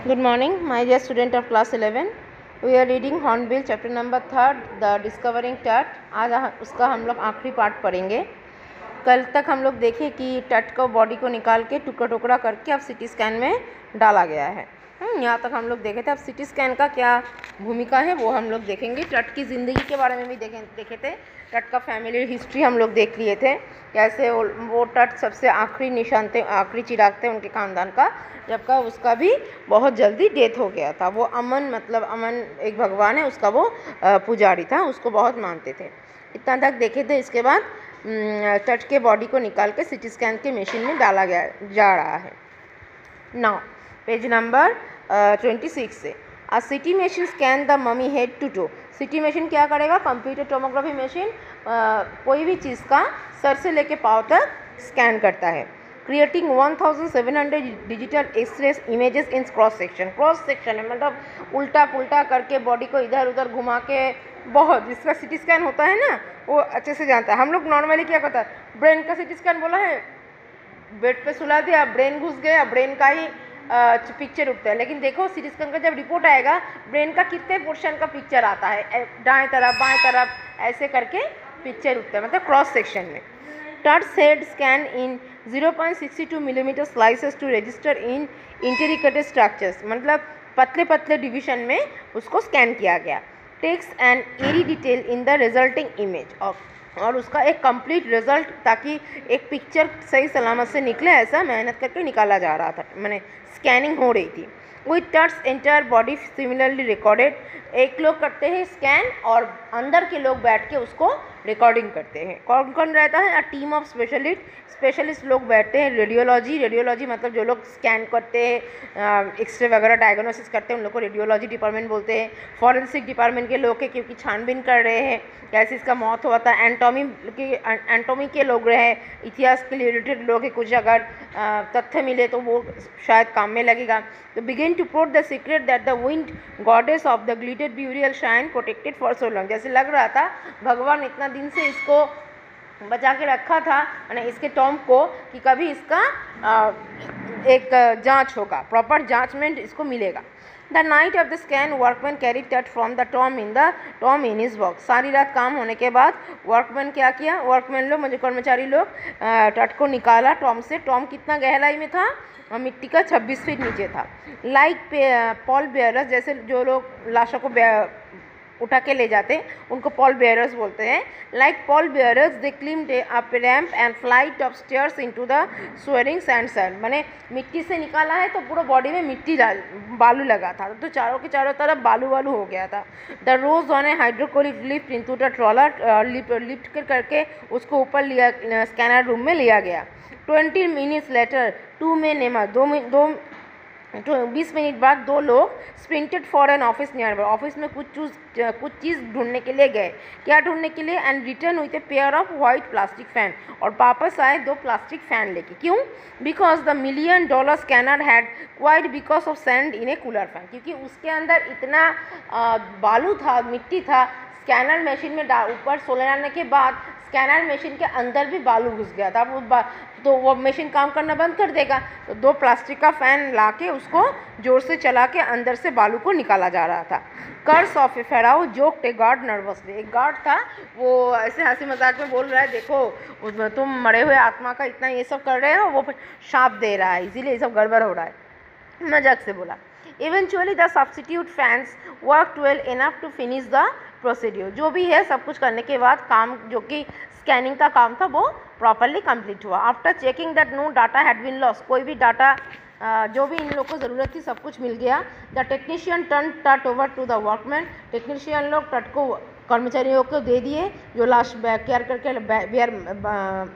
Good morning, my dear student of class 11. We are reading Hornbill chapter number 3, the discovering tut. आज उसका हम लोग आखिरी part पढ़ेंगे। कल तक हम लोग देखे कि टट को बॉडी को निकाल के टुकड़ा टुकड़ा करके अब सिटी स्कैन में डाला गया है। यहाँ तक हम लोग देखे थे। अब सिटी स्कैन का क्या भूमिका है वो हम लोग देखेंगे। टट की ज़िंदगी के बारे में भी देखे थे। टट का फैमिली हिस्ट्री हम लोग देख लिए थे, कैसे वो टट सबसे आखिरी निशान थे, आखिरी चिराग थे उनके ख़ानदान का, जबकि उसका भी बहुत जल्दी डेथ हो गया था। वो अमन, मतलब अमन एक भगवान है, उसका वो पुजारी था, उसको बहुत मानते थे। इतना तक देखे थे। इसके बाद टट के बॉडी को निकाल के सिटी स्कैन के मशीन में डाला जा रहा है। नाउ पेज नंबर 26 से आ CT machine scan the mummy head to toe. CT machine क्या करेगा? कंप्यूटर टोमोग्राफी मशीन कोई भी चीज़ का सर से लेके पाँव तक स्कैन करता है। Creating 1700 digital X-rays images in cross section. Cross section है मतलब उल्टा पुल्टा करके बॉडी को इधर उधर घुमा के, बहुत जिसका सिटी स्कैन होता है ना वो अच्छे से जानता है। हम लोग नॉर्मली क्या करता है, ब्रेन का सिटी स्कैन बोला है, बेड पे सुला दिया, ब्रेन घुस गया, ब्रेन का ही पिक्चर उठता है। लेकिन देखो सिटी स्कैन का जब रिपोर्ट आएगा, ब्रेन का कितने पोर्शन का पिक्चर आता है, दाएं तरफ बाएं तरफ ऐसे करके पिक्चर उठता है, मतलब क्रॉस सेक्शन में। Tut's head scan in 0.62 millimetre slices to register in intricate structures, मतलब पतले पतले डिवीजन में उसको स्कैन किया गया। Takes an eerie detail in the resulting image, और उसका एक कंप्लीट रिजल्ट, ताकि एक पिक्चर सही सलामत से निकले, ऐसा मेहनत करके निकाला जा रहा था, मैंने स्कैनिंग हो रही थी। With Tut's entire body similarly recorded. एक लोग करते हैं स्कैन और अंदर के लोग बैठ के उसको रिकॉर्डिंग करते हैं। कौन कौन रहता है? अ टीम ऑफ स्पेशलिस्ट लोग बैठते हैं। रेडियोलॉजी मतलब जो लोग स्कैन करते हैं, एक्सरे वगैरह डायग्नोसिस करते हैं, उन लोग को रेडियोलॉजी डिपार्टमेंट बोलते हैं। फॉरेंसिक डिपार्टमेंट के लोग हैं, क्योंकि छानबीन कर रहे हैं कैसे इसका मौत हुआ था। एंटोमी के लोग रहे, इतिहास के रिलेटेड लोग हैं, कुछ अगर तथ्य मिले तो वो शायद काम में लगेगा। तो begin to prod the secret that the wind goddess of the gilded burial shrine protected for so long. जैसे लग रहा था भगवान इतना दिन से इसको बचा के रखा था, यानी इसके टॉम को, कि कभी इसका एक जांच होगा, प्रॉपर जांचमेंट इसको मिलेगा। The night of the scan workman carry Tut from the tomb in his box. सारी रात काम होने के बाद वर्कमैन क्या किया? वर्कमैन लोग, मुझे कर्मचारी लोग, टट को निकाला टॉम से। टॉम कितना गहराई में था? मिट्टी का 26 फीट नीचे था। लाइक पॉल बेयरर्स, जैसे जो लोग लाशों को उठा के ले जाते हैं उनको पॉल बेयरर्स बोलते हैं। Like pallbearers they climbed up ramp and flight of stairs into the swirling sand. मैंने मिट्टी से निकाला है तो पूरा बॉडी में मिट्टी बालू लगा था, तो चारों के चारों तरफ बालू हो गया था। The rose on a hydraulic lift into the trailer, lift करके उसको ऊपर लिया, स्कैनर रूम में लिया गया। 20 मिनट्स लेटर 2 men नेमा, 20 मिनट बाद 2 लोग sprinted for an office nearby. Office में कुछ चीज़ ढूंढने के लिए गए। क्या ढूंढने के लिए? And return with a pair of white plastic fan, और वापस आए 2 प्लास्टिक फैन लेके। क्यों? Because the $1 million scanner had quite because of sand in A cooler fan, क्योंकि उसके अंदर इतना बालू था, मिट्टी था, स्कैनर मशीन में ऊपर सोलर डालने के बाद स्कैनर मशीन के अंदर भी बालू घुस गया था, तो वो मशीन काम करना बंद कर देगा। तो 2 प्लास्टिक का फ़ैन लाके उसको ज़ोर से चला के अंदर से बालू को निकाला जा रहा था। Curse of a pharaoh joked a guard nervously. एक गार्ड था, वो ऐसे हंसी मजाक में बोल रहा है, देखो तुम मरे हुए आत्मा का इतना ये सब कर रहे हो, वो शाप दे रहा है, इसीलिए ये सब गड़बड़ हो रहा है, मजाक से बोला। Eventually the substitute fans worked well enough to finish the procedure। जो भी है सब कुछ करने के बाद काम, जो कि स्कैनिंग का काम था, वो प्रॉपरली कंप्लीट हुआ। After checking that no data had been lost, कोई भी डाटा जो भी इन लोगों को ज़रूरत थी सब कुछ मिल गया। The technician turn Tut over to the workman. Technician लोग टट को कर्मचारियों को दे दिए जो लाश केयर करके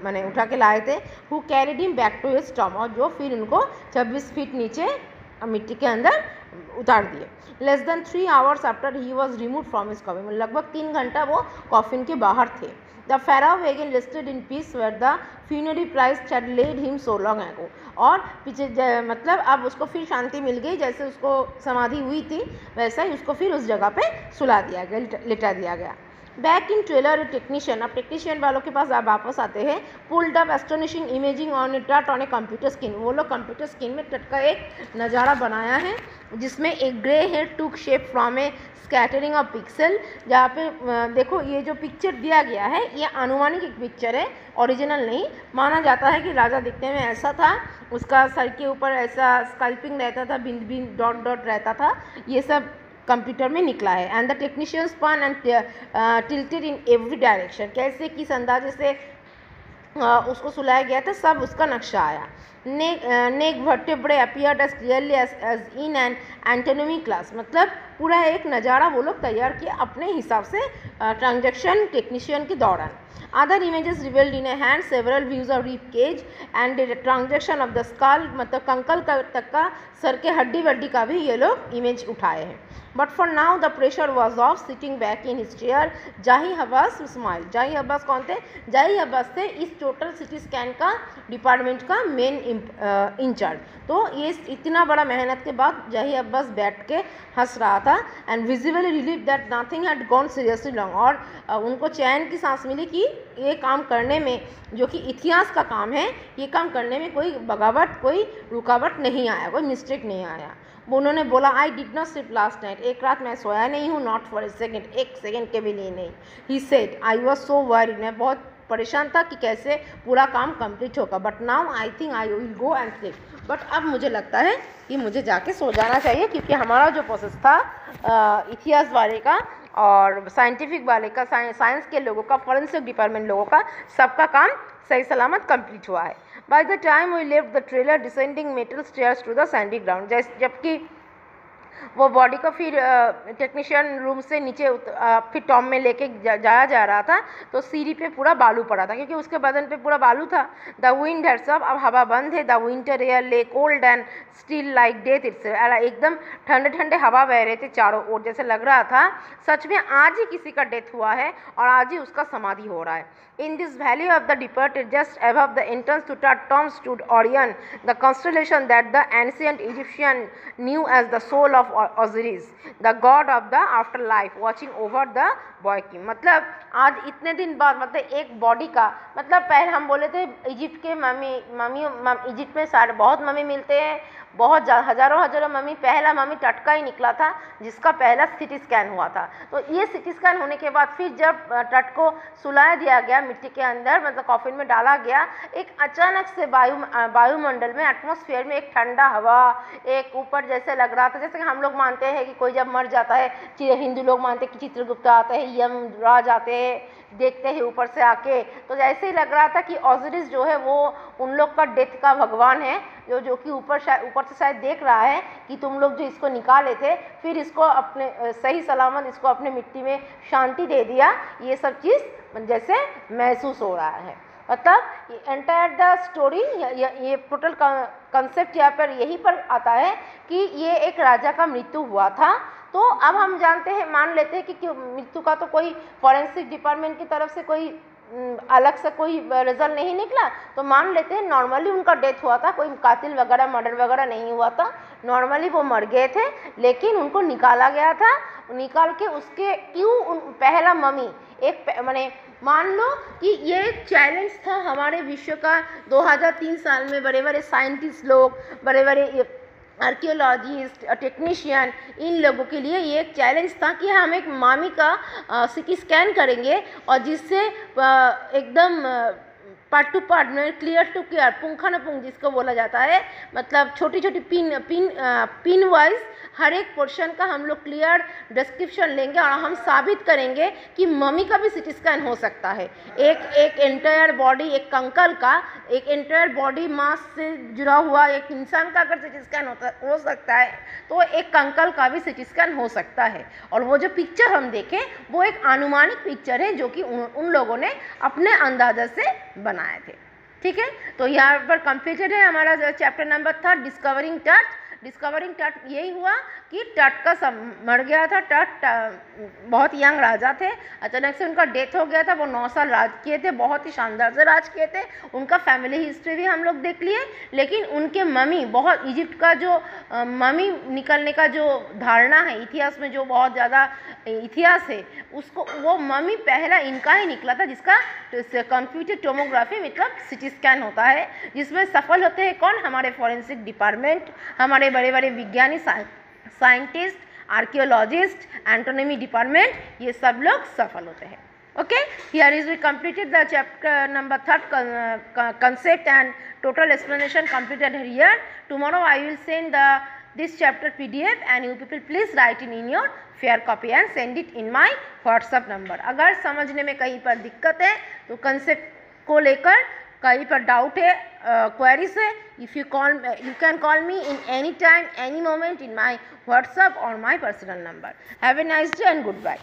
मैंने उठा के लाए थे। Who carried him back to his tomb, और जो फिर उनको 26 फीट नीचे मिट्टी के अंदर उतार दिए। Less than 3 hours after he was remove from his coffin, लगभग 3 घंटा वो कॉफिन के बाहर थे। The pharaoh again rested in peace where the funerary priests had laid him so long ago, और पीछे मतलब अब उसको फिर शांति मिल गई, जैसे उसको समाधि हुई थी वैसा ही उसको फिर उस जगह पे सुला दिया गया, लिटा दिया गया। बैक इन ट्रेलर टेक्नीशियन, अब टेक्नीशियन वालों के पास आप वापस आते हैं। Pulled up astonishing imaging on a Tut on a computer screen, वो लोग कंप्यूटर स्क्रीन में टट का एक नज़ारा बनाया है जिसमें एक grey head took shape from A scattering of pixel. जहाँ पे देखो ये जो पिक्चर दिया गया है ये अनुमानिक एक पिक्चर है, ओरिजिनल नहीं। माना जाता है कि राजा दिखने में ऐसा था, उसका सर के ऊपर ऐसा स्कल्पिंग रहता था, बिंद बिंद डॉट डॉट रहता था, ये सब कंप्यूटर में निकला है। And the technicians spun and tilted in every direction, कैसे किस अंदाजे से उसको सुलाया गया था, सब उसका नक्शा आया। Neck vertebrae appeared as clearly as in an anatomy class, मतलब पूरा एक नज़ारा वो लोग तैयार किया अपने हिसाब से ट्रांजैक्शन टेक्नीशियन के दौरान। Other images revealed in a hand several views of rib cage and transaction of the skull, मतलब कंकल तक का सर के हड्डी वड्डी का भी ये लोग इमेज उठाए हैं। But for now the pressure was of sitting back in his chair. जाही अब्बास स्माइल, जाही अब्बास कौन थे? जाही अब्बास थे इस टोटल सिटी स्कैन का डिपार्टमेंट का मेन इंचार्ज। तो ये इतना बड़ा मेहनत के बाद जाही अब्बास बैठ के हंस रहा था। And visibly relive that nothing had gone seriously long, और उनको चैन की सांस मिली कि ये काम करने में, जो कि इतिहास का काम है, ये काम करने में कोई बगावट, कोई रुकावट नहीं आया, कोई मिस्टेक नहीं आया। उन्होंने बोला I did not sleep last night, एक रात मैं सोया नहीं हूँ, नॉट फॉर ए सेकेंड, एक सेकेंड के भी लिए नहीं। He said I was so worried, मैं बहुत परेशान था कि कैसे पूरा काम कंप्लीट होगा। But now I think I will go and sleep, but अब मुझे लगता है कि मुझे जाके सो जाना चाहिए, क्योंकि हमारा जो प्रोसेस था इतिहास वाले का और साइंटिफिक वाले का, साइंस के लोगों का, फॉरेंसिक डिपार्टमेंट लोगों का, सबका काम सही सलामत कंप्लीट हुआ है। By the time we left the trailer descending metal stairs to the sandy ground, जबकि वो बॉडी को फिर टेक्नीशियन रूम से नीचे फिर टॉम में लेके जाया जा रहा था, तो सीढ़ी पे पूरा बालू पड़ा था, क्योंकि उसके बदन पे पूरा बालू था। द विंड हैड सब, अब हवा बंद है। द विंटर एयर ले cold and still like death itself, एकदम ठंडे ठंडे हवा बह रहे थे चारों ओर, जैसे लग रहा था सच में आज ही किसी का डेथ हुआ है और आज ही उसका समाधि हो रहा है। In this valley of the departed, just above the entrance to Tom stood Orion, the constellation that the ancient Egyptian knew as the soul of Osiris, the god of the afterlife, watching over the boy king। मतलब आज इतने दिन बाद, मतलब एक body का, मतलब पहले हम बोले थे इजिप्ट के इजिप्ट में सारे बहुत मम्मी मिलते हैं, बहुत हज़ारों मम्मी, पहला मम्मी टटका ही निकला था जिसका पहला सिटी स्कैन हुआ था। तो ये सिटी स्कैन होने के बाद फिर जब टट को सुलाया दिया गया मिट्टी के अंदर, मतलब कॉफिन में डाला गया, एक अचानक से वायुमंडल में, एटमॉस्फेयर में एक ठंडा हवा, एक ऊपर जैसे लग रहा था, जैसे कि हम लोग मानते हैं कि कोई जब मर जाता है, हिंदू लोग मानते हैं कि चित्रगुप्त आते हैं, यमराज आते हैं, देखते हैं ऊपर से आके, तो जैसे ही लग रहा था कि ओसिरिस जो है वो उन लोग का डेथ का भगवान है, जो कि ऊपर से शायद देख रहा है कि तुम लोग जो इसको निकाले थे, फिर इसको अपने सही सलामत इसको अपने मिट्टी में शांति दे दिया, ये सब चीज़ जैसे महसूस हो रहा है। मतलब एंटायर द स्टोरी, ये टोटल कंसेप्ट यहाँ पर यही पर आता है कि ये एक राजा का मृत्यु हुआ था। तो अब हम जानते हैं, मान लेते हैं कि मृत्यु का तो कोई फॉरेंसिक डिपार्टमेंट की तरफ से कोई अलग से कोई रिजल्ट नहीं निकला, तो मान लेते हैं नॉर्मली उनका डेथ हुआ था, कोई कातिल वगैरह मर्डर वगैरह नहीं हुआ था, नॉर्मली वो मर गए थे, लेकिन उनको निकाला गया था। निकाल के उसके क्यों पहला मम्मी एक माने मान लो कि ये एक चैलेंज था हमारे विश्व का 2003 साल में, बड़े बड़े साइंटिस्ट लोग, बड़े बड़े आर्कियोलॉजिस्ट, टेक्नीशियन, इन लोगों के लिए ये एक चैलेंज था कि हम एक मामी का सिटी स्कैन करेंगे और जिससे एकदम पार्ट टू पार्ट में, क्लियर टू क्लियर, पुंखानुपुंख जिसको बोला जाता है, मतलब छोटी छोटी पिन वाइज हर एक पोर्शन का हम लोग क्लियर डिस्क्रिप्शन लेंगे और हम साबित करेंगे कि मम्मी का भी सिटी स्कैन हो सकता है। एक एंटायर बॉडी, एक कंकाल का एक एंटायर बॉडी मास से जुड़ा हुआ एक इंसान का अगर सिटी स्कैन हो सकता है, तो एक कंकाल का भी सिटी स्कैन हो सकता है। और वो जो पिक्चर हम देखें वो एक अनुमानिक पिक्चर है जो कि उन लोगों ने अपने अंदाजा से बनाए थे। ठीक है, तो यहाँ पर कंप्लीटेड है हमारा चैप्टर नंबर 3 डिस्कवरिंग टट। डिस्कवरिंग टट यही हुआ कि टट का सब मर गया था। टट बहुत यंग राजा थे, अचानक से उनका डेथ हो गया था। वो 9 साल राज किए थे, बहुत ही शानदार से राज किए थे। उनका फैमिली हिस्ट्री भी हम लोग देख लिए, लेकिन उनके मम्मी, बहुत इजिप्ट का जो मम्मी निकलने का जो धारणा है इतिहास में, जो बहुत ज़्यादा इतिहास है, उसको वो मम्मी पहला इनका ही निकला था, जिसका कंप्यूटर टोमोग्राफी मतलब सिटी स्कैन होता है, जिसमें सफल होते हैं कौन? हमारे फॉरेंसिक डिपार्टमेंट, हमारे बड़े बड़े विज्ञानी साइंटिस्ट, आर्कियोलॉजिस्ट, एंटोनॉमी डिपार्टमेंट, ये सब लोग सफल होते हैं. Okay, here is we completed the chapter number 3 concept and total explanation completed here. Tomorrow I will send this chapter PDF and you people please write in your fair copy and send it in my WhatsApp number. अगर समझने में कहीं पर दिक्कत है तो concept को लेकर कहीं पर डाउट है, क्वेरीज है, if you can call me in any time, any moment in my WhatsApp or my personal number. Have a nice day and goodbye.